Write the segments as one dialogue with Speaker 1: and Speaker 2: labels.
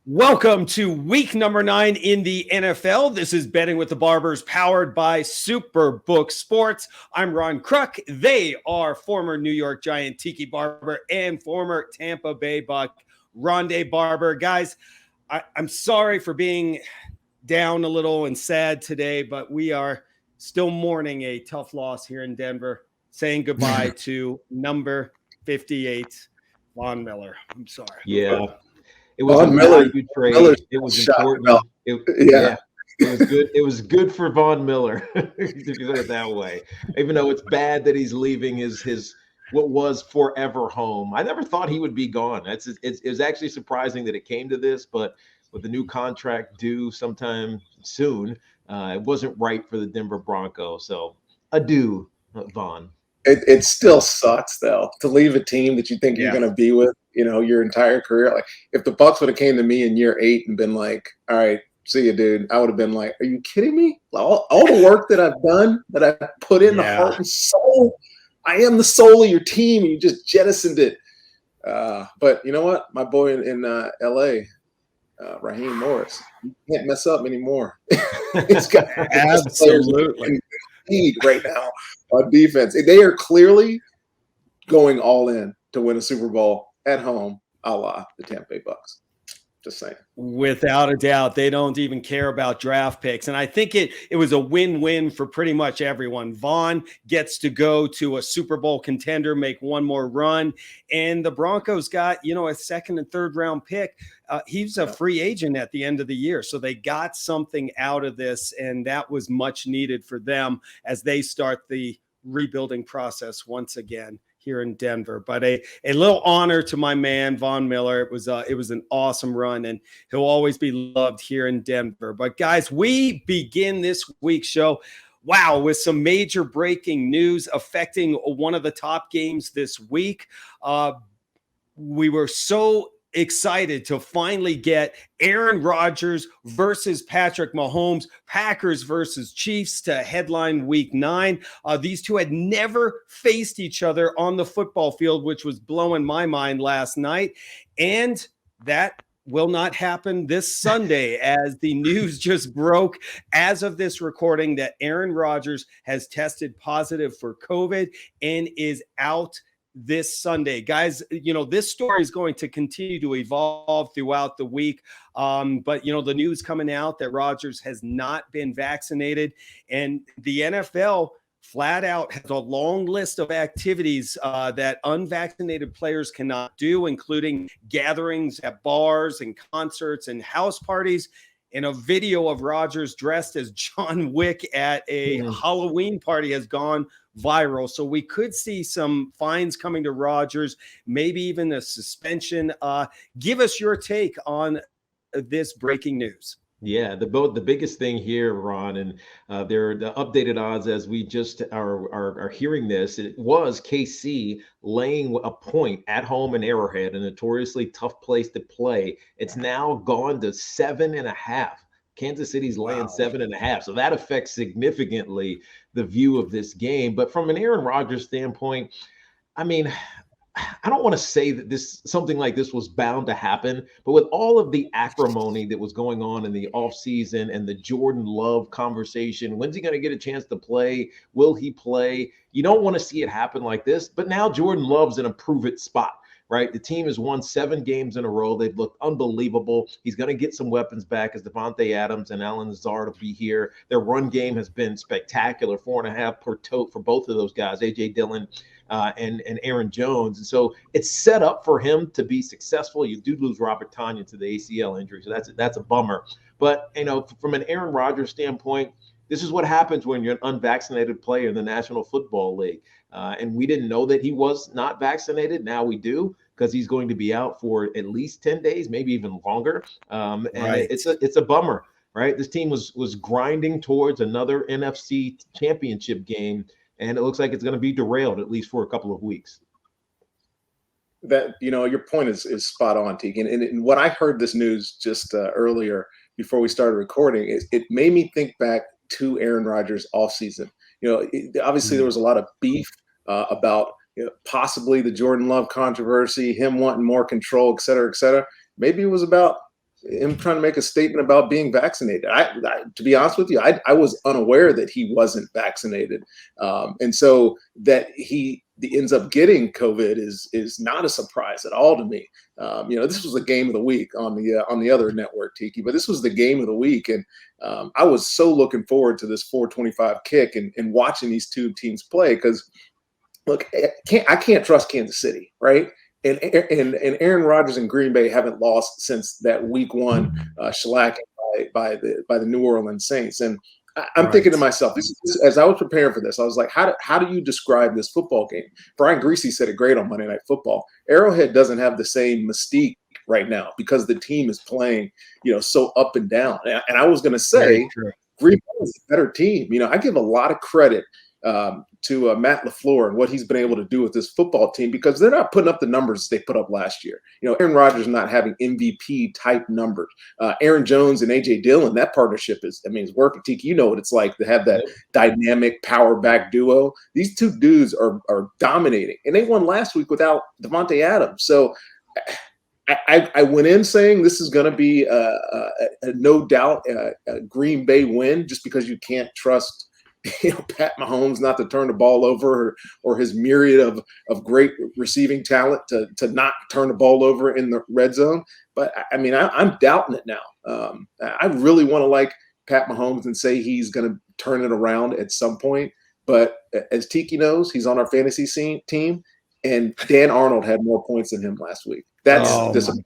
Speaker 1: Welcome to week number 9 in the NFL. This is Betting with the Barbers, powered by Superbook Sports. I'm Ron Kruk. They are former New York Giant Tiki Barber and former Tampa Bay Buck Rondé Barber. Guys, I'm sorry for being down a little and sad today, but we are still mourning a tough loss here in Denver, saying goodbye to number 58, Von Miller. I'm sorry.
Speaker 2: Yeah. It was a value trade. It was important. It was good. It was good for Von Miller, if you put it that way. Even though it's bad that he's leaving his what was forever home. I never thought he would be gone. It was actually surprising that it came to this, but with the new contract due sometime soon, it wasn't right for the Denver Broncos. So adieu, Von.
Speaker 3: It still sucks though to leave a team that you think you're going to be with, your entire career. Like if the Bucs would have came to me in year 8 and been like, "All right, see you, dude," I would have been like, "Are you kidding me? All the work that I've done, that I've put in the heart and soul, I am the soul of your team, and you just jettisoned it." But you know what? My boy in L.A., Raheem Morris, he can't mess up anymore. It's got
Speaker 1: absolutely
Speaker 3: lead right now on defense. They are clearly going all in to win a Super Bowl at home, a la the Tampa Bay Bucks. Just saying.
Speaker 1: Without a doubt, they don't even care about draft picks. And I think it was a win-win for pretty much everyone. Vaughn gets to go to a Super Bowl contender, make one more run. And the Broncos got, a second and third round pick. He's a free agent at the end of the year. So they got something out of this, and that was much needed for them as they start the rebuilding process once again here in Denver. But a little honor to my man, Von Miller. It was an awesome run, and he'll always be loved here in Denver. But guys, we begin this week's show, with some major breaking news affecting one of the top games this week. We were so excited to finally get Aaron Rodgers versus Patrick Mahomes, Packers versus Chiefs to headline week 9. These two had never faced each other on the football field, which was blowing my mind last night. And that will not happen this Sunday, as the news just broke as of this recording that Aaron Rodgers has tested positive for COVID and is out this Sunday. Guys, this story is going to continue to evolve throughout the week. But the news coming out that Rodgers has not been vaccinated, and the NFL flat out has a long list of activities that unvaccinated players cannot do, including gatherings at bars and concerts and house parties. And a video of Rodgers dressed as John Wick at a Halloween party has gone viral. So we could see some fines coming to Rodgers, maybe even a suspension. Give us your take on this breaking news.
Speaker 2: Yeah, the biggest thing here, Ron, and they're the updated odds as we just are hearing this. It was KC laying a point at home in Arrowhead, a notoriously tough place to play. It's now gone to 7.5. Kansas City's laying 7.5. So that affects significantly the view of this game. But from an Aaron Rodgers standpoint, I mean, I don't want to say that something like this was bound to happen, but with all of the acrimony that was going on in the offseason and the Jordan Love conversation, when's he going to get a chance to play? Will he play? You don't want to see it happen like this, but now Jordan Love's in a prove-it spot, right? The team has won 7 games in a row. They've looked unbelievable. He's going to get some weapons back as Devontae Adams and Allen Lazard will be here. Their run game has been spectacular, 4.5 per tote for both of those guys, A.J. Dillon and Aaron Jones. And so it's set up for him to be successful. You do lose Robert Tonyan to the ACL injury, so that's a bummer. But, from an Aaron Rodgers standpoint, this is what happens when you're an unvaccinated player in the National Football League. And we didn't know that he was not vaccinated. Now we do, because he's going to be out for at least 10 days, maybe even longer. And it's a bummer, right? This team was grinding towards another NFC championship game, and it looks like it's going to be derailed at least for a couple of weeks.
Speaker 3: That, your point is spot on, Tegan. And what I heard this news just earlier before we started recording is it made me think back to Aaron Rodgers offseason. Obviously there was a lot of beef about possibly the Jordan Love controversy, him wanting more control, et cetera, et cetera. Maybe it was about him trying to make a statement about being vaccinated. To be honest with you, I was unaware that he wasn't vaccinated, and so that he ends up getting COVID is not a surprise at all to me. This was the game of the week on the other network, Tiki, but this was the game of the week, and I was so looking forward to this 425 kick and watching these two teams play because, look, I can't trust Kansas City, right? And Aaron Rodgers and Green Bay haven't lost since that week one shellacking by the New Orleans Saints. And I'm thinking to myself, as I was preparing for this, I was like, how do you describe this football game? Brian Greasy said it great on Monday Night Football. Arrowhead doesn't have the same mystique right now because the team is playing, so up and down. And I was going to say, Green Bay is a better team. I give a lot of credit to Matt LaFleur and what he's been able to do with this football team because they're not putting up the numbers they put up last year. Aaron Rodgers not having MVP type numbers. Aaron Jones and AJ Dillon, that partnership is working. Tiki, you know what it's like to have that dynamic power back duo. These two dudes are dominating, and they won last week without Devontae Adams. So I went in saying this is going to be a no doubt a Green Bay win just because you can't trust Pat Mahomes not to turn the ball over or his myriad of great receiving talent to not turn the ball over in the red zone. But I'm doubting it now. I really want to like Pat Mahomes and say he's going to turn it around at some point. But as Tiki knows, he's on our fantasy team, and Dan Arnold had more points than him last week. That's disappointing.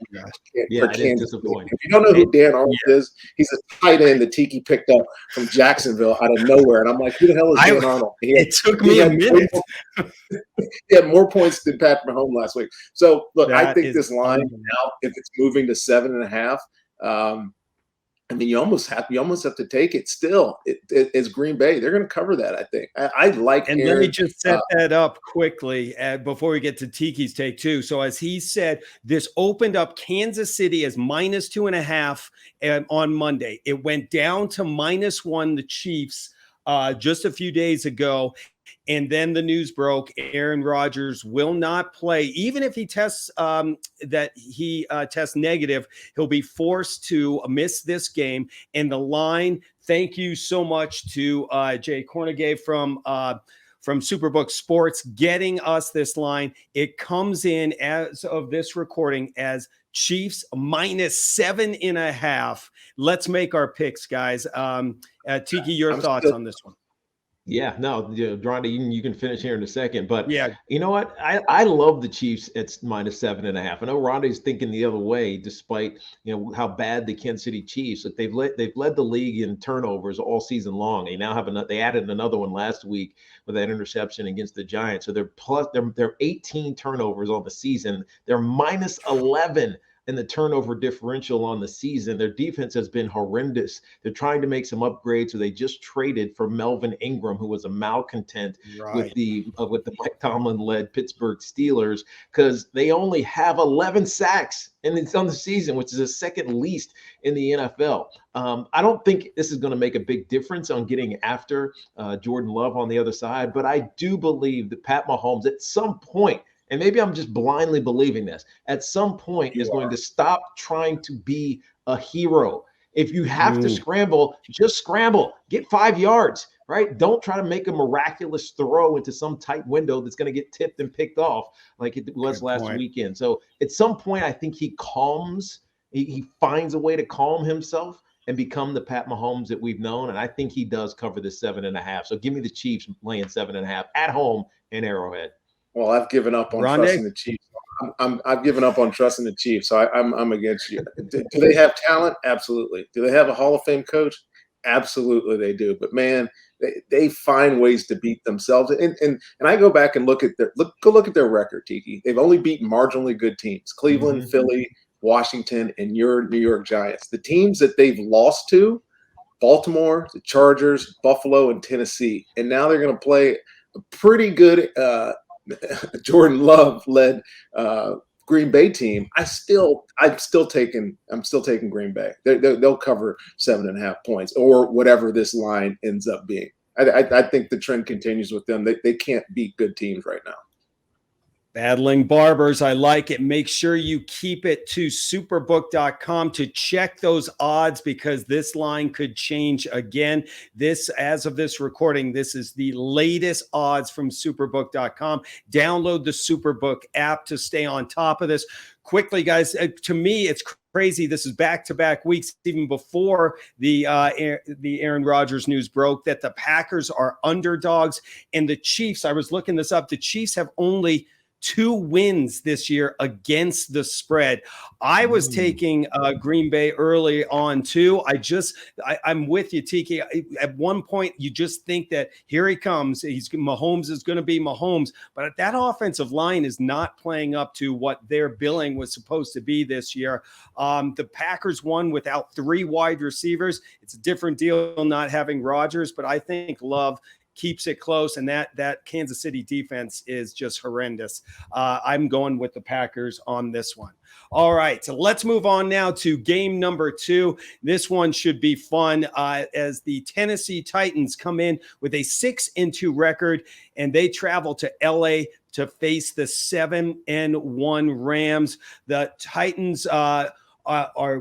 Speaker 2: Yeah, it is disappointing.
Speaker 3: If you don't know who Dan Arnold is, he's a tight end that Tiki picked up from Jacksonville out of nowhere. And I'm like, who the hell is Dan Arnold?
Speaker 1: It took me a minute.
Speaker 3: He had more points than Pat Mahomes last week. So, look, I think this line now, if it's moving to 7.5, you almost have to take it still. It's Green Bay. They're going to cover that, I think. I like
Speaker 1: And
Speaker 3: Aaron,
Speaker 1: let me just set that up quickly before we get to Tiki's take too. So as he said, this opened up Kansas City as -2.5 on Monday. It went down to -1, the Chiefs, just a few days ago. And then the news broke, Aaron Rodgers will not play. Even if he tests tests negative, he'll be forced to miss this game. And the line, thank you so much to Jay Cornegay from Superbook Sports getting us this line. It comes in as of this recording as Chiefs -7.5. Let's make our picks, guys. Tiki, your thoughts on this one?
Speaker 2: Yeah, no, Dronda, you can finish here in a second, but
Speaker 1: yeah,
Speaker 2: you know what? I love the Chiefs at -7.5. I know Ronda's thinking the other way, despite how bad the Kansas City Chiefs. Like they've led the league in turnovers all season long. They now they added another one last week with that interception against the Giants. So they're 18 turnovers on the season. They're -11. And the turnover differential on the season. Their defense has been horrendous. They're trying to make some upgrades. So they just traded for Melvin Ingram, who was a malcontent with the Mike Tomlin-led Pittsburgh Steelers, because they only have 11 sacks and it's on the season, which is the second least in the NFL. I don't think this is going to make a big difference on getting after Jordan Love on the other side, but I do believe that Pat Mahomes at some point, and maybe I'm just blindly believing this, at some point is going to stop trying to be a hero. If you have to scramble, just scramble. Get 5 yards, right? Don't try to make a miraculous throw into some tight window that's going to get tipped and picked off like it was last weekend. So at some point, I think he finds a way to calm himself and become the Pat Mahomes that we've known. And I think he does cover the 7.5. So give me the Chiefs laying 7.5 at home in Arrowhead.
Speaker 3: Well, I've given up on trusting the Chiefs. I've given up on trusting the Chiefs, so I'm against you. Do they have talent? Absolutely. Do they have a Hall of Fame coach? Absolutely, they do. But man, they find ways to beat themselves. And I go back and look at their record, Tiki. They've only beaten marginally good teams: Cleveland, Philly, Washington, and your New York Giants. The teams that they've lost to: Baltimore, the Chargers, Buffalo, and Tennessee. And now they're going to play a pretty good Jordan Love led Green Bay team. I'm still taking Green Bay. They'll cover 7.5 points or whatever this line ends up being. I think the trend continues with them. They can't beat good teams right now.
Speaker 1: Battling Barbers, I like it. Make sure you keep it to superbook.com to check those odds because this line could change again. This, as of this recording, this is the latest odds from superbook.com. Download the Superbook app to stay on top of this. Quickly, guys, to me, it's crazy. This is back-to-back weeks, even before the Aaron Rodgers news broke, that the Packers are underdogs. And the Chiefs, I was looking this up, the Chiefs have only 2 wins this year against the spread. I was taking Green Bay early on too. I'm with you, Tiki. At one point, you just think that here he comes. Mahomes is going to be Mahomes, but that offensive line is not playing up to what their billing was supposed to be this year. The Packers won without 3 wide receivers. It's a different deal not having Rodgers, but I think Love keeps it close, and that Kansas City defense is just horrendous. I'm going with the Packers on this one. All right, so let's move on now to game number 2. This one should be fun as the Tennessee Titans come in with a 6-2 record, and they travel to LA to face the 7-1 Rams. The Titans are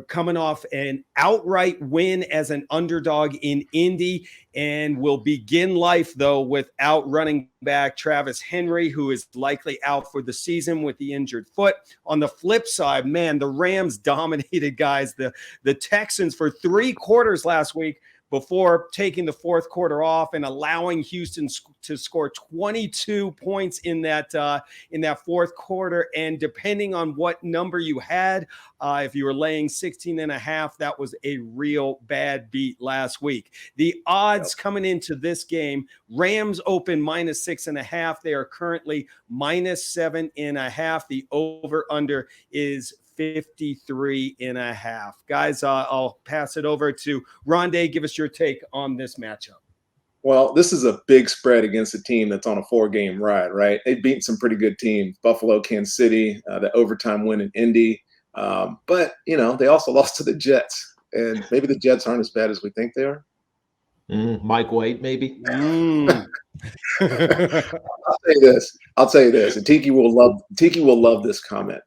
Speaker 1: coming off an outright win as an underdog in Indy and will begin life, though, without running back Travis Henry, who is likely out for the season with the injured foot. On the flip side, man, the Rams dominated, guys. The Texans for 3 quarters last week before taking the 4th quarter off and allowing Houston to score 22 points in that 4th quarter. And depending on what number you had, if you were laying 16.5, that was a real bad beat last week. The odds coming into this game, Rams open -6.5. They are currently -7.5. The over-under is 53.5. Guys, I'll pass it over to Rondé. Give us your take on this matchup.
Speaker 3: Well, this is a big spread against a team that's on a 4-game ride, right? They've beaten some pretty good teams, Buffalo, Kansas City, the overtime win in Indy. But, they also lost to the Jets, and maybe the Jets aren't as bad as we think they are.
Speaker 2: Mike White, maybe.
Speaker 3: I'll tell you this, and Tiki will love this comment.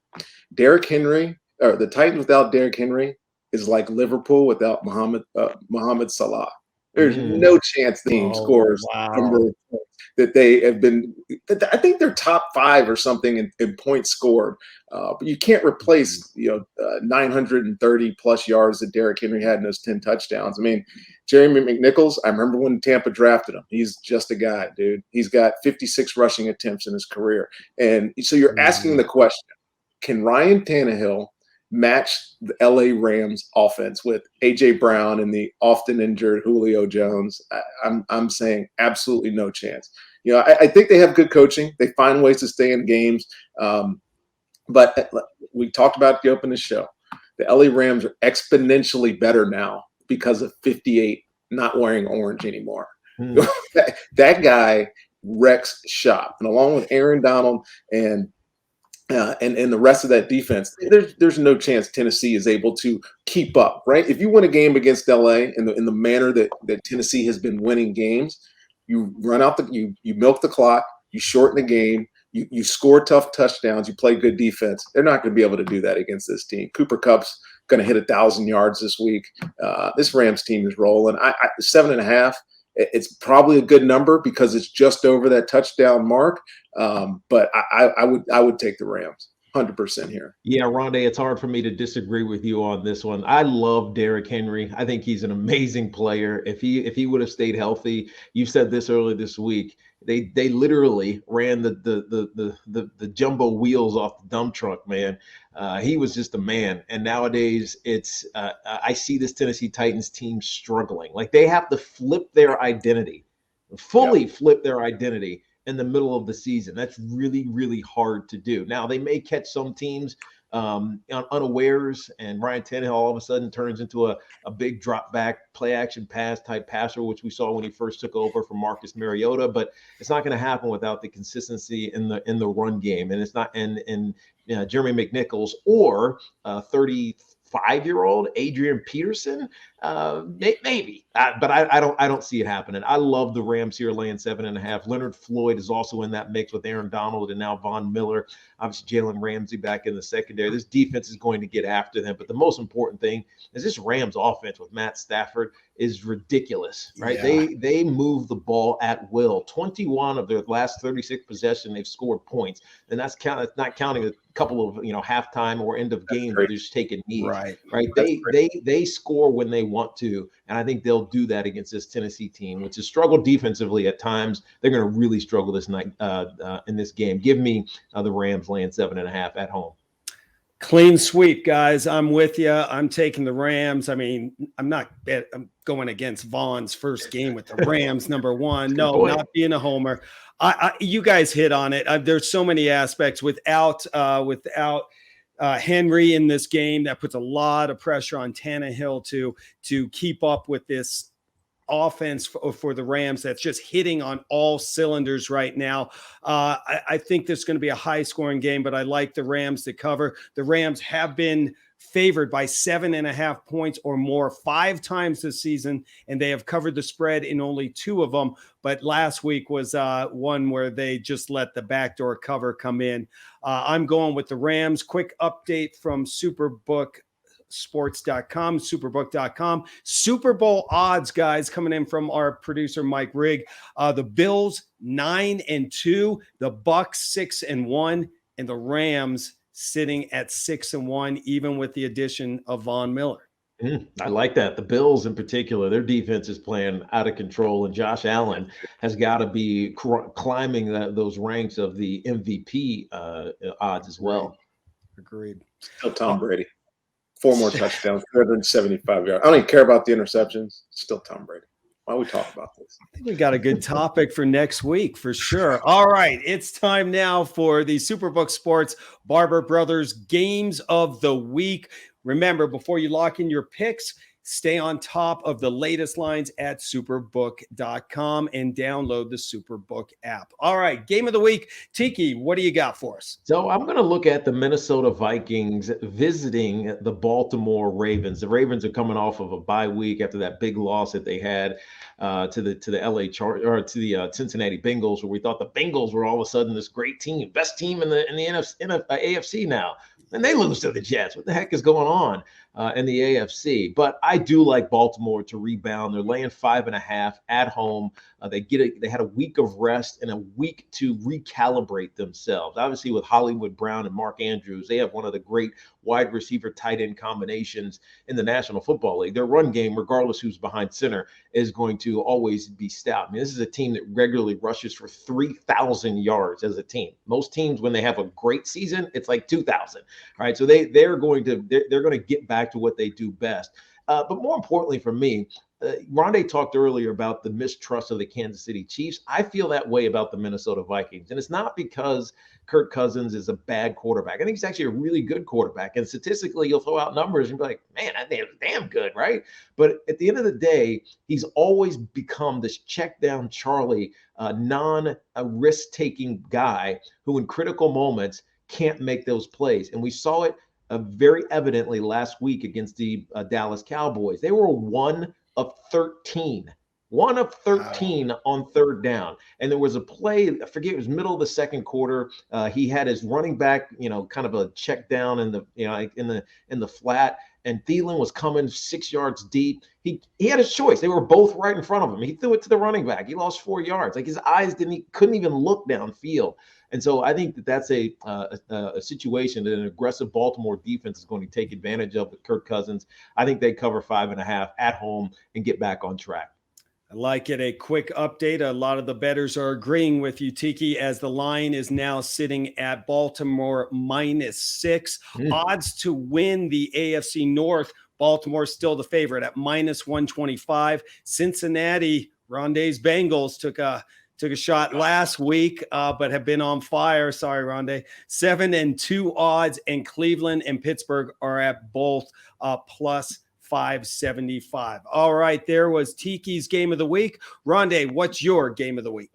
Speaker 3: Derrick Henry, or the Titans without Derrick Henry, is like Liverpool without Mohamed Salah. There's no chance the team scores number of points that they have been. I think they're top 5 or something in points scored. But you can't replace 930 plus yards that Derrick Henry had in those 10 touchdowns. I mean, Jeremy McNichols, I remember when Tampa drafted him. He's just a guy, dude. He's got 56 rushing attempts in his career. And so you're asking the question, can Ryan Tannehill match the LA Rams offense with A.J. Brown and the often injured Julio Jones? I'm saying absolutely no chance. I think they have good coaching. They find ways to stay in games. But we talked about the open the show. The LA Rams are exponentially better now because of 58 not wearing orange anymore. That guy wrecks shop. And along with Aaron Donald and the rest of that defense, there's no chance Tennessee is able to keep up, right? If you win a game against LA in the manner that Tennessee has been winning games, you run out you milk the clock, you shorten the game, you score tough touchdowns, you play good defense. They're not going to be able to do that against this team. Cooper Kupp's going to hit 1,000 yards this week. This Rams team is rolling. 7.5. It's probably a good number because it's just over that touchdown mark. But I would take the Rams 100% here.
Speaker 2: Yeah, Rondé, it's hard for me to disagree with you on this one. I love Derrick Henry. I think he's an amazing player. If he would have stayed healthy, you said this earlier this week, they literally ran the jumbo wheels off the dump truck, man. He was just a man. And nowadays it's I see this Tennessee Titans team struggling. Like they have to flip their identity, flip their identity in the middle of the season. That's really, really hard to do. Now they may catch some teams unawares, and Ryan Tannehill all of a sudden turns into a big drop back play action pass type passer, which we saw when he first took over from Marcus Mariota. But it's not going to happen without the consistency in the run game, and it's not and Jeremy McNichols or 33 5-year-old Adrian Peterson? Maybe, but I don't see it happening. I love the Rams here laying 7.5. Leonard Floyd is also in that mix with Aaron Donald and now Von Miller. Obviously, Jalen Ramsey back in the secondary. This defense is going to get after them. But the most important thing is this Rams offense with Matt Stafford is ridiculous, right?
Speaker 1: Yeah.
Speaker 2: They move the ball at will. 21 of their last 36 possessions, they've scored points. And that's not counting a couple of halftime or end of game where they're just taking knees. Right. They score when they want to, and I think they'll do that against this Tennessee team, which has struggled defensively at times. They're going to really struggle this night in this game. Give me the Rams laying 7.5 at home.
Speaker 1: Clean sweep, guys. I'm with you. I'm taking the Rams. I mean, I'm going against Vaughn's first game with the Rams, number one. No, not being a homer. You guys hit on it. There's so many aspects without Henry in this game that puts a lot of pressure on Tannehill to keep up with this offense for the Rams that's just hitting on all cylinders right now. I think this is going to be a high scoring game, but I like the Rams to cover. The Rams have been favored by 7.5 points or more 5 times this season, and they have covered the spread in only 2 of them. But last week was one where they just let the backdoor cover come in. I'm going with the Rams. Quick update from superbook.com. Super Bowl odds, guys, coming in from our producer Mike Rigg. The Bills 9-2, the Bucks 6-1, and the Rams sitting at 6-1, even with the addition of Von Miller.
Speaker 2: I like that. The Bills in particular, their defense is playing out of control, and Josh Allen has got to be climbing those ranks of the MVP odds as well.
Speaker 1: Agreed.
Speaker 3: Still Tom Brady. 4 more touchdowns, 375 yards. I don't even care about the interceptions. Still Tom Brady. Why we talk about this?
Speaker 1: I think we got a good topic for next week for sure. All right, it's time now for the Superbook Sports Barber Brothers Games of the Week. Remember, before you lock in your picks, stay on top of the latest lines at superbook.com and download the Superbook app. All right, game of the week. Tiki, what do you got for us?
Speaker 2: So I'm going to look at the Minnesota Vikings visiting the Baltimore Ravens. The Ravens are coming off of a bye week after that big loss that they had to the LA Chargers or to the Cincinnati Bengals, where we thought the Bengals were all of a sudden this great team, best team in the AFC now. And they lose to the Jets. What the heck is going on in the AFC? But I do like Baltimore to rebound. They're laying 5.5 at home. They had a week of rest and a week to recalibrate themselves. Obviously, with Hollywood Brown and Mark Andrews, they have one of the great wide receiver tight end combinations in the National Football League. Their run game, regardless who's behind center, is going to always be stout. I mean, this is a team that regularly rushes for 3,000 yards as a team. Most teams, when they have a great season, it's like 2,000. All right, so they're going to get back to what they do best. But more importantly for me, Rondé talked earlier about the mistrust of the Kansas City Chiefs. I feel that way about the Minnesota Vikings. And it's not because Kirk Cousins is a bad quarterback. I think he's actually a really good quarterback. And statistically, you'll throw out numbers and be like, man, that damn good, right? But at the end of the day, he's always become this check down Charlie, non-risk-taking guy who in critical moments can't make those plays. And we saw it very evidently last week against the Dallas Cowboys. They were 1 of 13 on third down. And there was a play, I forget, it was middle of the second quarter. He had his running back, kind of a check down in the, in the flat, and Thielen was coming 6 yards deep. He had his choice. They were both right in front of him. He threw it to the running back. He lost 4 yards. Like his eyes couldn't even look downfield. And so I think that's a situation that an aggressive Baltimore defense is going to take advantage of with Kirk Cousins. I think they cover 5.5 at home and get back on track.
Speaker 1: I like it. A quick update. A lot of the bettors are agreeing with you, Tiki, as the line is now sitting at Baltimore -6. Odds to win the AFC North. Baltimore still the favorite at -125. Cincinnati, Rondé's Bengals took a shot last week, but have been on fire. Sorry, Rondé. 7-2 odds, and Cleveland and Pittsburgh are at both plus 575. All right, there was Tiki's game of the week. Rondé, what's your game of the week?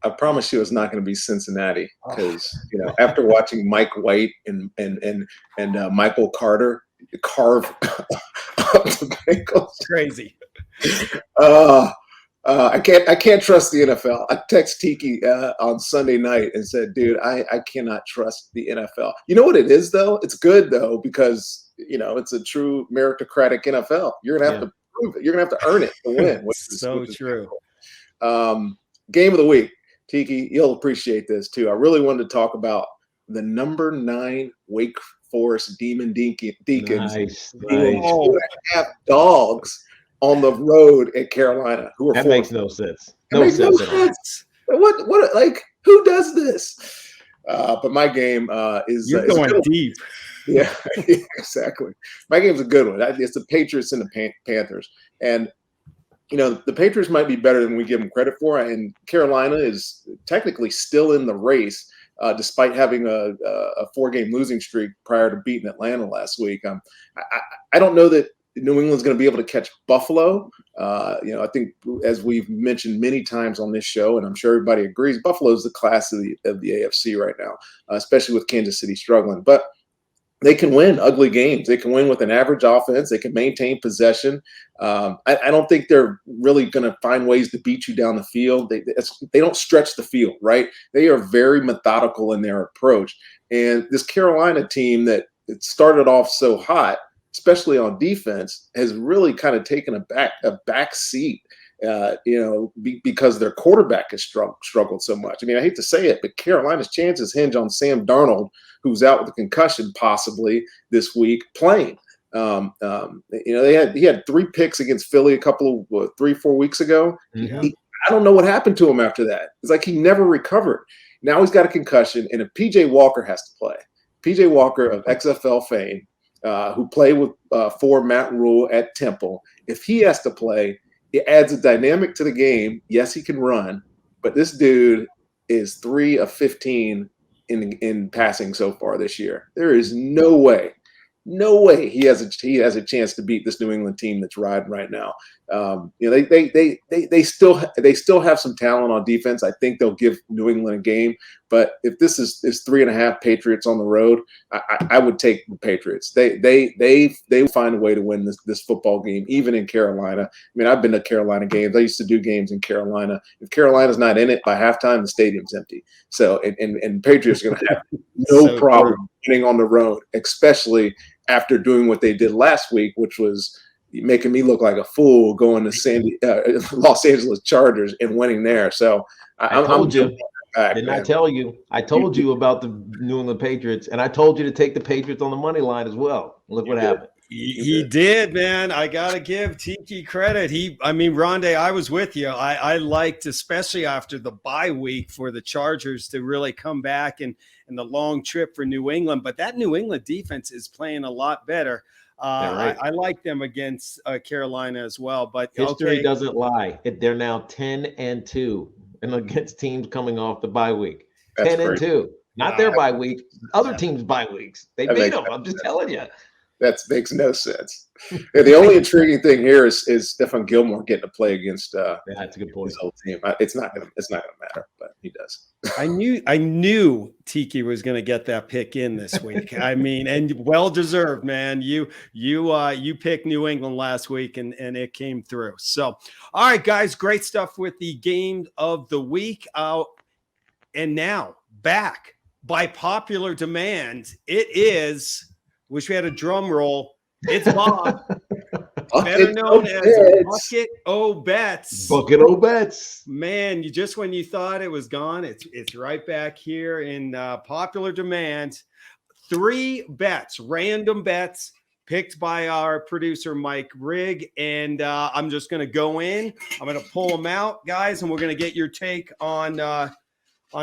Speaker 3: I promise you it's not going to be Cincinnati because after watching Mike White and Michael Carter carve up the Bengals.
Speaker 1: Crazy.
Speaker 3: I can't trust the NFL. I text Tiki on Sunday night and said, dude, I cannot trust the NFL. You know what it is, though? It's good, though, because, it's a true meritocratic NFL. You're going to have to prove it. You're going to have to earn it to win. Which is
Speaker 1: true.
Speaker 3: Game of the week. Tiki, you'll appreciate this, too. I really wanted to talk about the number 9 Wake Forest Demon Deacons.
Speaker 2: Nice.
Speaker 3: 2.5 dogs on the road at Carolina.
Speaker 2: That makes no sense.
Speaker 3: No sense at all. What? Like, who does this? But my game is
Speaker 1: you're going deep.
Speaker 3: Yeah, exactly. My game's a good one. It's the Patriots and the Panthers, and the Patriots might be better than we give them credit for, and Carolina is technically still in the race, despite having a 4-game losing streak prior to beating Atlanta last week. I don't know that New England's going to be able to catch Buffalo. I think, as we've mentioned many times on this show, and I'm sure everybody agrees, Buffalo's the class of the AFC right now, especially with Kansas City struggling. But they can win ugly games. They can win with an average offense. They can maintain possession. I don't think they're really going to find ways to beat you down the field. They don't stretch the field, right? They are very methodical in their approach. And this Carolina team that it started off so hot, especially on defense, has really kind of taken a back seat, because their quarterback has struggled so much. I mean, I hate to say it, but Carolina's chances hinge on Sam Darnold, who's out with a concussion possibly this week, playing. He had 3 picks against Philly a couple of 3-4 weeks ago.
Speaker 2: Mm-hmm.
Speaker 3: I don't know what happened to him after that. It's like he never recovered. Now he's got a concussion, and if PJ Walker has to play, PJ Walker of XFL fame, who played for Matt Rule at Temple, if he has to play, it adds a dynamic to the game. Yes, he can run, but this dude is 3 of 15 in passing so far this year. There is no way he has a chance to beat this New England team that's riding right now. They still have some talent on defense. I think they'll give New England a game. But if this is 3.5 Patriots on the road, I would take the Patriots. They find a way to win this football game, even in Carolina. I mean, I've been to Carolina games. I used to do games in Carolina. If Carolina's not in it by halftime, the stadium's empty. So and Patriots are going to have no problem winning on the road, especially after doing what they did last week, which was making me look like a fool going to Los Angeles Chargers and winning there. So
Speaker 2: I told you. Didn't I tell you? I told you about the New England Patriots, and I told you to take the Patriots on the money line as well. Look what happened.
Speaker 1: He did, man. I got to give Tiki credit. Rondé, I was with you. I liked, especially after the bye week, for the Chargers to really come back and the long trip for New England. But that New England defense is playing a lot better. Right. I like them against Carolina as well. But
Speaker 2: history doesn't lie. They're now 10-2, and against teams coming off the bye week. 10-2. Not their bye week. Other teams' bye weeks. They beat them. I'm just telling you.
Speaker 3: That makes no sense. The only intriguing thing here is Stephon Gilmore getting to play against
Speaker 2: that's a good point.
Speaker 3: his old team. It's not gonna matter, but he does.
Speaker 1: I knew Tiki was gonna get that pick in this week. I mean, and well deserved, man. You picked New England last week and it came through. So, all right, guys, great stuff with the game of the week. And now back by popular demand, it is. Wish we had a drum roll. It's Bob, better known as Bucket O Bets.
Speaker 2: Bucket O Bets.
Speaker 1: Man, when you thought it was gone, it's right back here in popular demand. 3 bets, random bets picked by our producer Mike Rigg, and I'm just going to go in. I'm going to pull them out, guys, and we're going to get your take on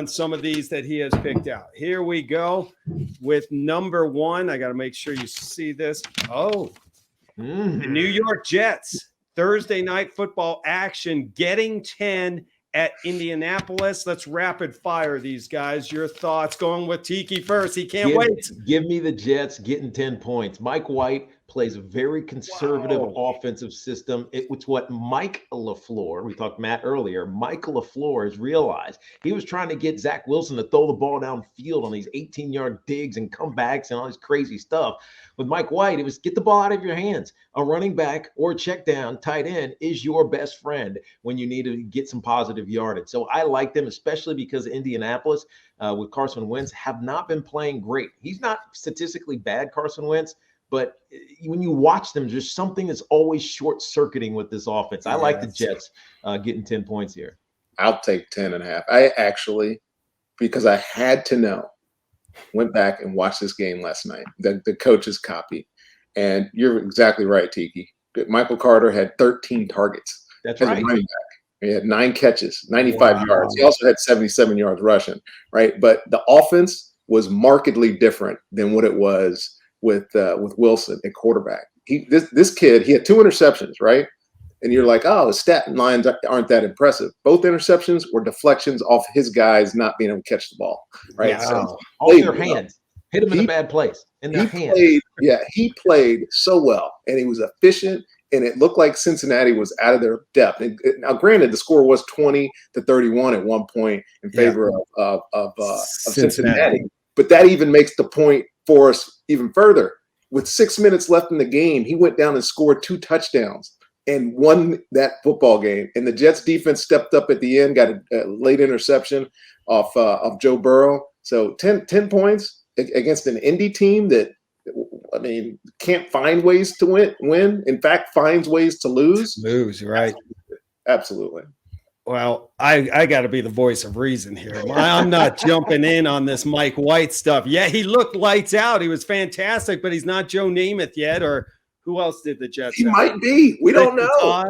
Speaker 1: some of these that he has picked out. Here we go with number 1. I got to make sure you see this. The New York Jets, Thursday night football action, getting 10 at Indianapolis. Let's rapid fire these guys. Your thoughts, going with Tiki first. He can't wait.
Speaker 2: Give me the Jets getting 10 points. Mike White plays a very conservative offensive system. It's what Mike LaFleur, we talked Matt earlier, Mike LaFleur has realized. He was trying to get Zach Wilson to throw the ball downfield on these 18-yard digs and comebacks and all this crazy stuff. With Mike White, it was get the ball out of your hands. A running back or a check down tight end is your best friend when you need to get some positive yardage. So I like them, especially because Indianapolis with Carson Wentz have not been playing great. He's not statistically bad, Carson Wentz, but when you watch them, there's something that's always short-circuiting with this offense. I like the Jets getting 10 points here.
Speaker 3: I'll take 10.5. I actually, because I had to know, went back and watched this game last night, the coach's copy. And you're exactly right, Tiki. Michael Carter had 13 targets.
Speaker 2: That's
Speaker 3: as
Speaker 2: right.
Speaker 3: a running back. He had 9 catches, 95 yards. He also had 77 yards rushing, right? But the offense was markedly different than what it was with Wilson at quarterback. This kid, he had 2 interceptions, right? And you're like, oh, the stat lines aren't that impressive. Both interceptions were deflections off his guys not being able to catch the ball, right?
Speaker 2: Yeah.
Speaker 3: So
Speaker 2: off their hands. Hit him in a bad place. In their hands.
Speaker 3: He played so well, and he was efficient. And it looked like Cincinnati was out of their depth. And now, granted, the score was 20-31 at one point in favor of Cincinnati. But that even makes the point for us even further. With 6 minutes left in the game, he went down and scored 2 touchdowns and won that football game. And the Jets defense stepped up at the end, got a late interception of Joe Burrow. So 10 points against an Indy team that, I mean, can't find ways to win. In fact, finds ways to lose.
Speaker 1: Right.
Speaker 3: Absolutely.
Speaker 1: Well, I got to be the voice of reason here. I'm not jumping in on this Mike White stuff. Yeah, he looked lights out. He was fantastic, but he's not Joe Namath yet. Or who else did the Jets
Speaker 3: He
Speaker 1: have?
Speaker 3: might be. We don't know.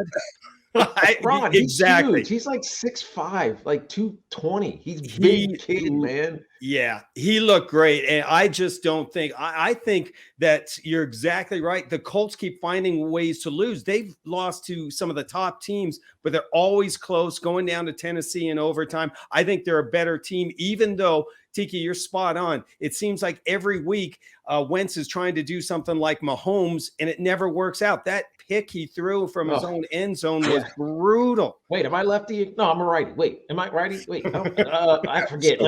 Speaker 2: Ron,
Speaker 1: exactly.
Speaker 2: He's huge. He's like 6'5", like 220. He's big kid, man.
Speaker 1: Yeah, he looked great. And I just don't think – I think that you're exactly right. The Colts keep finding ways to lose. They've lost to some of the top teams, but they're always close, going down to Tennessee in overtime. I think they're a better team, even though – Tiki, you're spot on. It seems like every week Wentz is trying to do something like Mahomes, and it never works out. That pick he threw from his own end zone was brutal.
Speaker 2: Wait, am I lefty? No, I'm a righty. Wait, am I righty? Wait, no, I forget.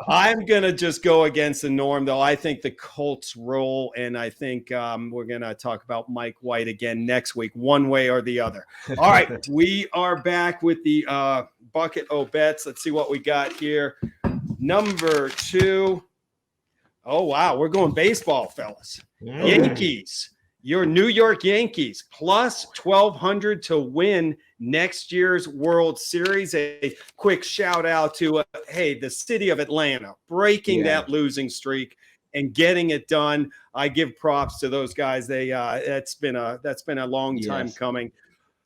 Speaker 1: I'm going to just go against the norm, though. I think the Colts roll, and I think we're going to talk about Mike White again next week, one way or the other. All right, we are back with the Bucket O Bets. Let's see what we got here. Number 2. Oh, wow. We're going baseball, fellas. Yankees. Your New York Yankees plus 1,200 to win next year's World Series. A quick shout out to, the city of Atlanta breaking that losing streak and getting it done. I give props to those guys. That's been a long time coming.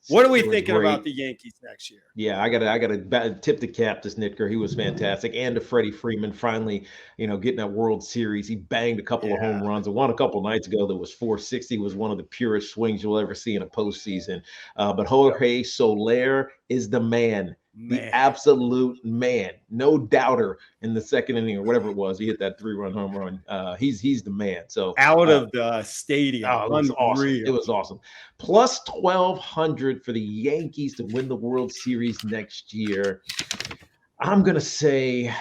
Speaker 1: What are we thinking about the Yankees next year?
Speaker 2: Yeah, I gotta tip the cap to Snitker. He was fantastic, and to Freddie Freeman finally, getting that World Series. He banged a couple of home runs. And one a couple nights ago that was 460 was one of the purest swings you'll ever see in a postseason. But Jorge Soler is the man. The absolute man, no doubter in the second inning or whatever it was. He hit that 3-run home run. He's the man. So
Speaker 1: out of the stadium,
Speaker 2: it was awesome. It was awesome. Plus 1,200 for the Yankees to win the World Series next year. I'm gonna say,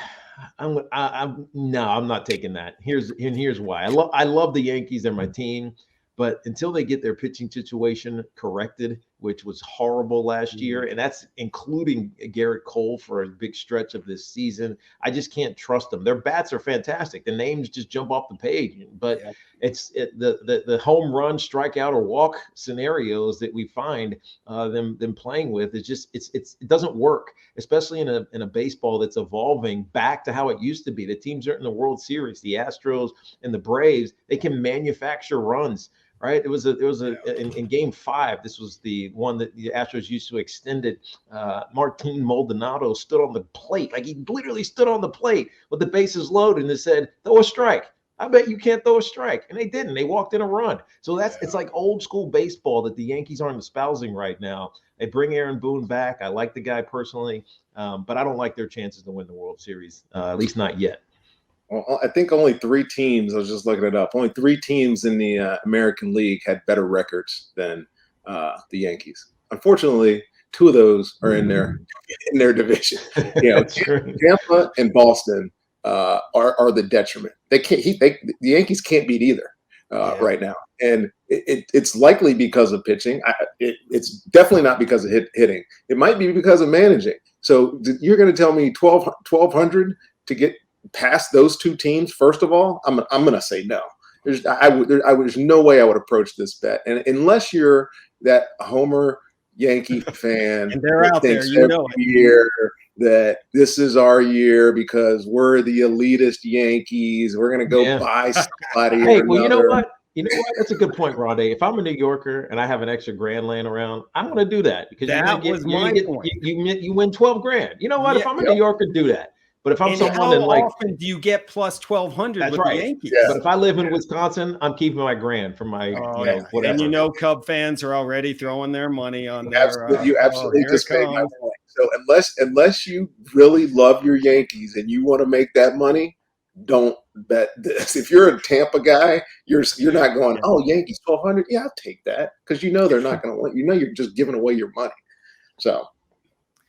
Speaker 2: no, I'm not taking that. Here's why. I love the Yankees. They're my team. But until they get their pitching situation corrected, which was horrible last year, and that's including Garrett Cole for a big stretch of this season, I just can't trust them. Their bats are fantastic. The names just jump off the page. But the home run, strikeout, or walk scenarios that we find them playing with is just it doesn't work, especially in a baseball that's evolving back to how it used to be. The teams are in the World Series, the Astros and the Braves, they can manufacture runs. Right. It was in Game 5. This was the one that the Astros used to extend it. Martin Maldonado stood on the plate. Like, he literally stood on the plate with the bases loaded and it said, throw a strike. I bet you can't throw a strike. And they didn't. They walked in a run. So it's like old school baseball that the Yankees aren't espousing right now. They bring Aaron Boone back. I like the guy personally, but I don't like their chances to win the World Series, at least not yet.
Speaker 3: Well, I think only 3 teams, I was just looking it up, only 3 teams in the American League had better records than the Yankees. Unfortunately, 2 of those are in their division. Tampa and Boston are the detriment. The Yankees can't beat either right now, and it's likely because of pitching. It's definitely not because of hitting. It might be because of managing. So you're going to tell me 1,200 to get past those 2 teams? First of all, I'm going to say no. There's no way I would approach this bet, and unless you're that homer Yankee fan
Speaker 1: and they're out there,
Speaker 3: every year that this is our year because we're the elitist Yankees. We're going to go buy somebody.
Speaker 2: Hey, well, you know what? That's a good point, Rondé. If I'm a New Yorker and I have an extra grand laying around, I'm going to do that because
Speaker 1: that was my point.
Speaker 2: You win 12 grand. You know what? If I'm a New Yorker, do that. But if I'm someone that
Speaker 1: how often do you get plus 1,200 with the Yankees?
Speaker 2: Yeah. But if I live in Wisconsin, I'm keeping my grand for my whatever.
Speaker 1: And Cub fans are already throwing their money on
Speaker 3: you absolutely just made my point. So unless you really love your Yankees and you want to make that money, don't bet this. If you're a Tampa guy, you're not going, oh, Yankees 1,200. Yeah, I'll take that because they're not going to win. You're just giving away your money. So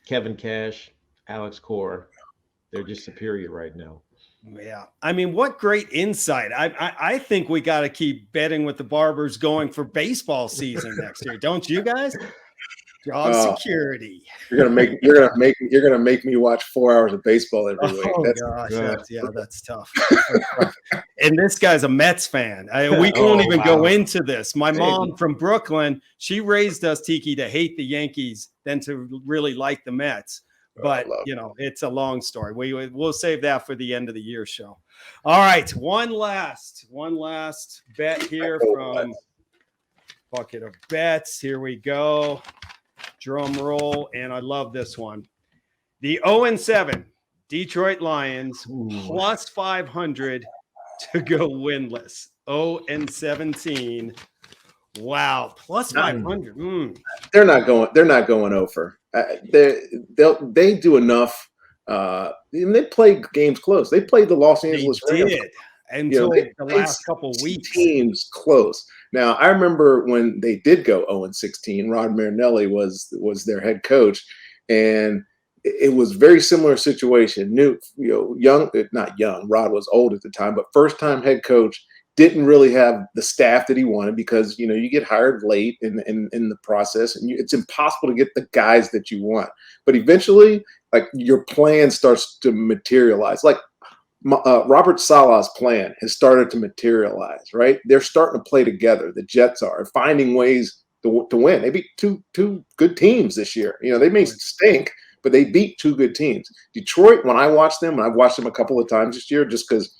Speaker 2: Kevin Cash, Alex Cora. They're just superior right now.
Speaker 1: Yeah. I mean, what great insight. I think we got to keep betting with the Barbers going for baseball season next year. Don't you guys? Job security.
Speaker 3: You're gonna make me watch 4 hours of baseball every week.
Speaker 1: That's tough. And this guy's a Mets fan. We won't even go into this. My mom from Brooklyn, she raised us, Tiki, to hate the Yankees than to really like the Mets. But it's a long story. We'll save that for the end of the year show. All right, one last bet here from Bucket of Bets. Here we go. Drum roll, and I love this one. The 0-7 Detroit Lions plus 500 to go winless. 0-17. Wow, plus 500.
Speaker 3: They're not going over. They do enough. And they play games close. They played the Los Angeles Rams.
Speaker 1: Until the last couple weeks.
Speaker 3: Teams close. Now, I remember when they did go 0-16, Rod Marinelli was their head coach, and it was very similar situation. Not young. Rod was old at the time, but first-time head coach, didn't really have the staff that he wanted because you get hired late in the process, and it's impossible to get the guys that you want. But eventually, like, your plan starts to materialize. Like Robert Saleh's plan has started to materialize. Right, they're starting to play together. The Jets are finding ways to win. They beat two good teams this year. They may stink, but they beat 2 good teams. Detroit, when I watched them, and I've watched them a couple of times this year, just because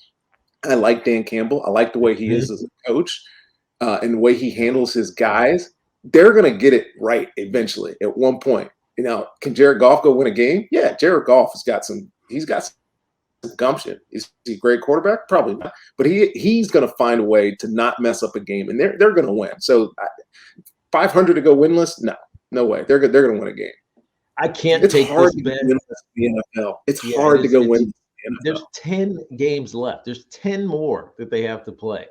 Speaker 3: I like Dan Campbell. I like the way he is as a coach and the way he handles his guys. They're going to get it right eventually at one point. Can Jared Goff go win a game? Yeah, Jared Goff he's got some gumption. Is he a great quarterback? Probably not. But he's going to find a way to not mess up a game, and they're going to win. So 500 to go winless? No way. They're going to win a game.
Speaker 2: I can't take this bet.
Speaker 3: The NFL. It's hard to go win.
Speaker 2: There's 10 games left. There's 10 more that they have to play.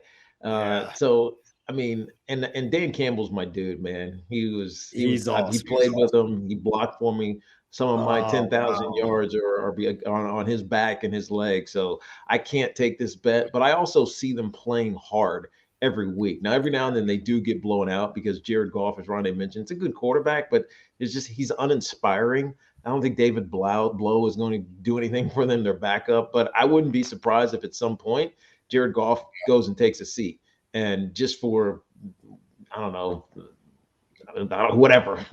Speaker 2: So, I mean, and Dan Campbell's my dude, man. He's awesome. He played with him. He blocked for me. Some of my 10,000 yards are on his back and his legs. So I can't take this bet. But I also see them playing hard every week. Now, every now and then they do get blown out because Jared Goff, as Rondé mentioned, it's a good quarterback, but he's uninspiring. I don't think David Blow is going to do anything for them. They're backup, but I wouldn't be surprised if at some point Jared Goff goes and takes a seat, and just for whatever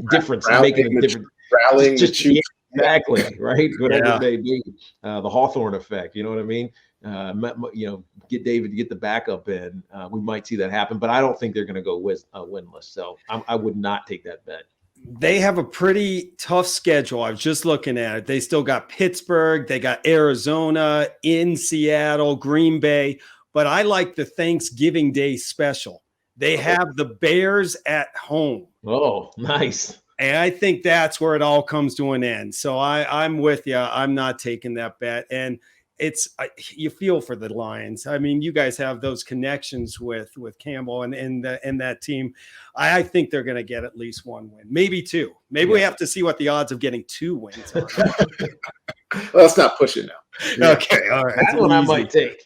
Speaker 2: difference, making a difference,
Speaker 3: rallying,
Speaker 2: exactly right, whatever it may be, the Hawthorne effect. You know what I mean? Get David to get the backup in. We might see that happen, but I don't think they're going to go winless. So I would not take that bet.
Speaker 1: They have a pretty tough schedule. I was just looking at it. They still got Pittsburgh. They got Arizona, in Seattle, Green Bay. but I like the Thanksgiving Day special. They have the Bears at home.
Speaker 2: Oh, nice.
Speaker 1: And I think that's where it all comes to an end. So I'm with you. I'm not taking that bet. And you feel for the Lions. I mean, you guys have those connections with Campbell and that team. I think they're going to get at least one win, maybe two. Maybe we have to see what the odds of getting 2 wins are.
Speaker 3: Well, let's not push it now.
Speaker 1: Okay, all right.
Speaker 2: That one I might take.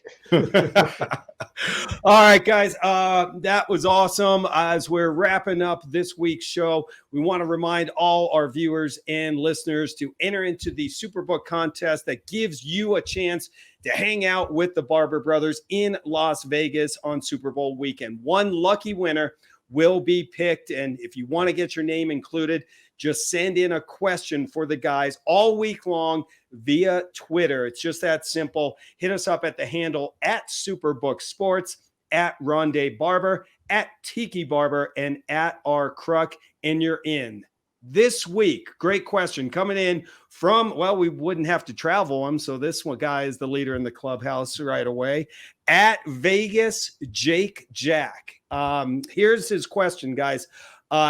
Speaker 1: All right, guys. That was awesome. As we're wrapping up this week's show, we want to remind all our viewers and listeners to enter into the Superbook contest that gives you a chance to hang out with the Barber brothers in Las Vegas on Super Bowl weekend. One lucky winner will be picked. And if you want to get your name included, just send in a question for the guys all week long via Twitter. It's just that simple. Hit us up at the handle at Superbook Sports, at Rondé Barber, at Tiki Barber, and at R Cruck, and you're in. This week, great question coming in from, well, we wouldn't have to travel him, so this one guy is the leader in the clubhouse right away, at Vegas Jake Jack. Here's his question, guys.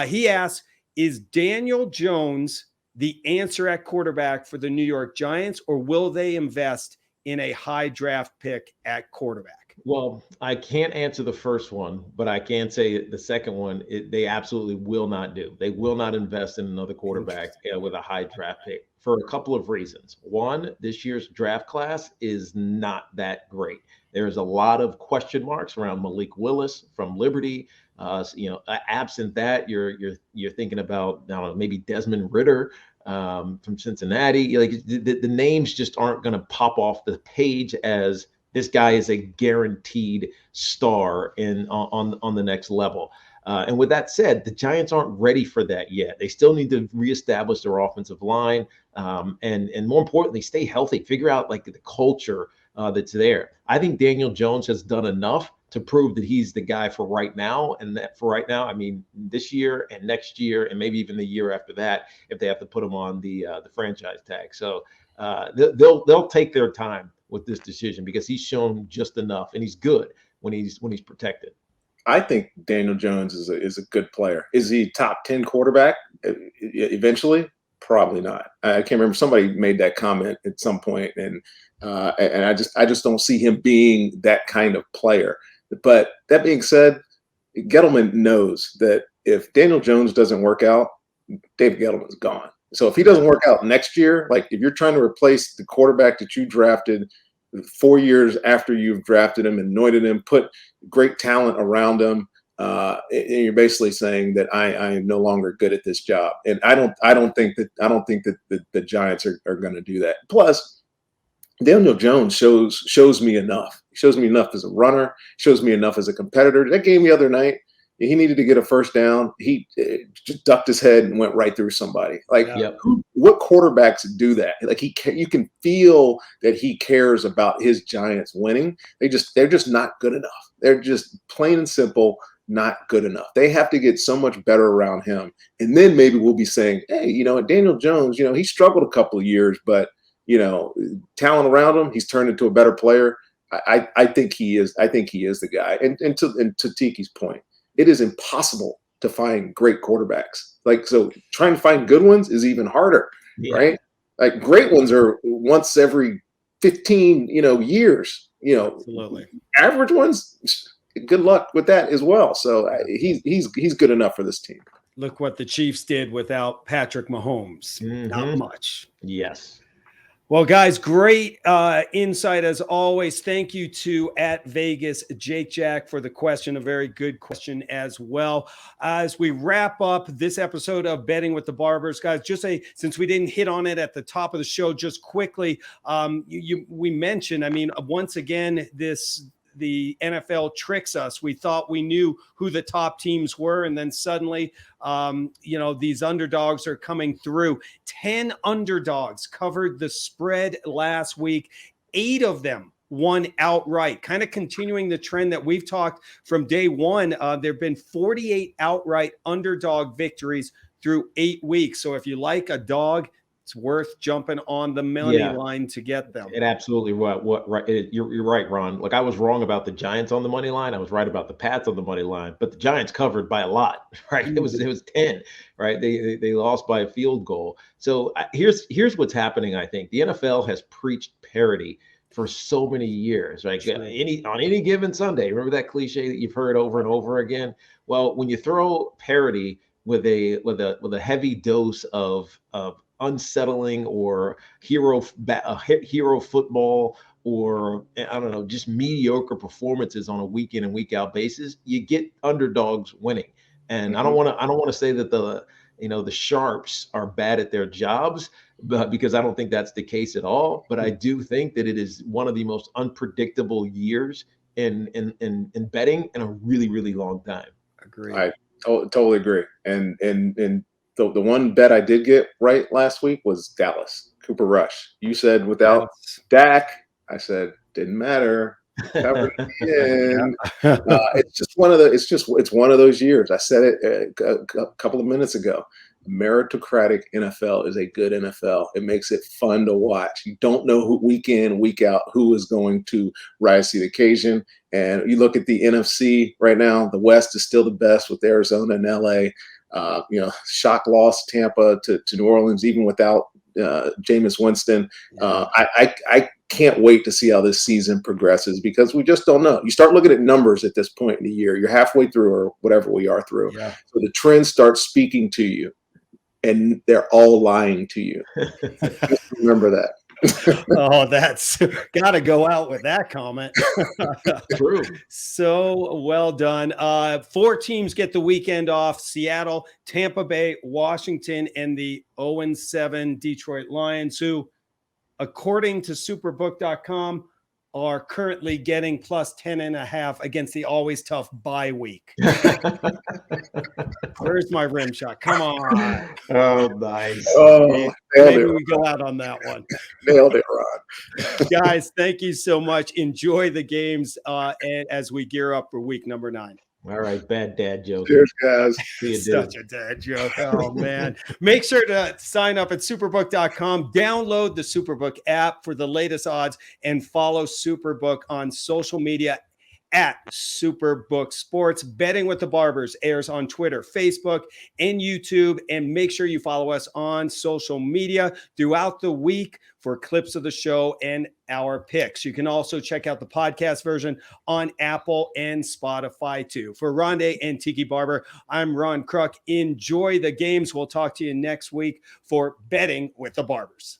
Speaker 1: He asks, is Daniel Jones the answer at quarterback for the New York Giants, or will they invest in a high draft pick at quarterback?
Speaker 2: Well, I can't answer the first one, but I can say the second one, they absolutely will not do. They will not invest in another quarterback with a high draft pick for a couple of reasons. One, this year's draft class is not that great. There's a lot of question marks around Malik Willis from Liberty. Absent that, you're thinking about, I don't know, maybe Desmond Ridder from Cincinnati. Like the names just aren't going to pop off the page as this guy is a guaranteed star on the next level. And with that said, the Giants aren't ready for that yet. They still need to reestablish their offensive line, and more importantly, stay healthy. Figure out like the culture that's there. I think Daniel Jones has done enough to prove that he's the guy for right now. And that for right now, I mean, this year and next year, and maybe even the year after that, if they have to put him on the franchise tag. So they'll take their time with this decision because he's shown just enough, and he's good when he's protected.
Speaker 3: I think Daniel Jones is a good player. Is he top 10 quarterback eventually? Probably not. I can't remember. Somebody made that comment at some point, and I just don't see him being that kind of player. But that being said, Gettleman knows that if Daniel Jones doesn't work out, Dave Gettleman's gone. So if he doesn't work out next year, like if you're trying to replace the quarterback that you drafted 4 years after you've drafted him, anointed him, put great talent around him, and you're basically saying that I am no longer good at this job. And I don't think that the Giants are going to do that. Plus, Daniel Jones shows me enough. He shows me enough as a runner, shows me enough as a competitor. That game the other night, he needed to get a first down. He just ducked his head and went right through somebody. Like, what quarterbacks do that? Like you can feel that he cares about his Giants winning. They're just not good enough. They're just plain and simple not good enough. They have to get so much better around him, and then maybe we'll be saying, hey, Daniel Jones, he struggled a couple of years, but talent around him, he's turned into a better player. I think he is. I think he is the guy. And to Tiki's point, it is impossible to find great quarterbacks. Like, so trying to find good ones is even harder, right? Like great ones are once every 15, years,
Speaker 1: Absolutely.
Speaker 3: Average ones, good luck with that as well. So he's good enough for this team.
Speaker 1: Look what the Chiefs did without Patrick Mahomes. Mm-hmm. Not much.
Speaker 2: Yes.
Speaker 1: Well, guys, great insight as always. Thank you to at Vegas Jake Jack for the question, a very good question as well. As we wrap up this episode of Betting with the Barbers, guys, since we didn't hit on it at the top of the show, just quickly, we mentioned, once again, the NFL tricks us. We thought we knew who the top teams were, and then suddenly, these underdogs are coming through. 10 underdogs covered the spread last week. 8 of them won outright, kind of continuing the trend that we've talked from day one. There have been 48 outright underdog victories through 8 weeks. So if you like a dog, it's worth jumping on the money line to get them.
Speaker 2: It absolutely you're right, Ron. Like, I was wrong about the Giants on the money line. I was right about the Pats on the money line, but the Giants covered by a lot, right? It was 10, right? They lost by a field goal. So here's what's happening. I think the NFL has preached parity for so many years, right? On any given Sunday, remember that cliche that you've heard over and over again? Well, when you throw parity with a heavy dose of unsettling or hero football, or I don't know, just mediocre performances on a week in and week out basis, you get underdogs winning. And I don't want to say that the sharps are bad at their jobs, but because I don't think that's the case at all. But I do think that it is one of the most unpredictable years in betting in a really, really long time.
Speaker 1: Agree.
Speaker 3: I totally agree. And the one bet I did get right last week was Dallas, Cooper Rush. You said without Dak, I said didn't matter. Covered again. It's one of those years. I said it a couple of minutes ago. Meritocratic NFL is a good NFL. It makes it fun to watch. You don't know who week in, week out, who is going to rise to the occasion. And you look at the NFC right now, the West is still the best with Arizona and LA. Shock loss Tampa to New Orleans, even without Jameis Winston. I can't wait to see how this season progresses, because we just don't know. You start looking at numbers at this point in the year. You're halfway through, or whatever we are through. Yeah. So the trends start speaking to you, and they're all lying to you. Just remember that.
Speaker 1: Oh, that's got to go out with that comment.
Speaker 2: True.
Speaker 1: So well done. 4 teams get the weekend off: Seattle, Tampa Bay, Washington, and the 0-7 Detroit Lions, who, according to superbook.com, are currently getting plus 10.5 against the always tough bye week. Where's my rim shot? Come on.
Speaker 2: Oh, nice.
Speaker 1: Oh, maybe we go out on that one.
Speaker 3: Nailed it, Ron.
Speaker 1: Guys, thank you so much. Enjoy the games and as we gear up for week number 9.
Speaker 2: All right, bad dad joke.
Speaker 3: Cheers, guys.
Speaker 1: Such a dad joke. Oh, man. Make sure to sign up at superbook.com. Download the Superbook app for the latest odds, and follow Superbook on social media at Superbook Sports. Betting with the Barbers airs on Twitter, Facebook, and YouTube. And make sure you follow us on social media throughout the week for clips of the show and our picks. You can also check out the podcast version on Apple and Spotify too. For Rondé and Tiki Barber, I'm Ron Kruk. Enjoy the games. We'll talk to you next week for Betting with the Barbers.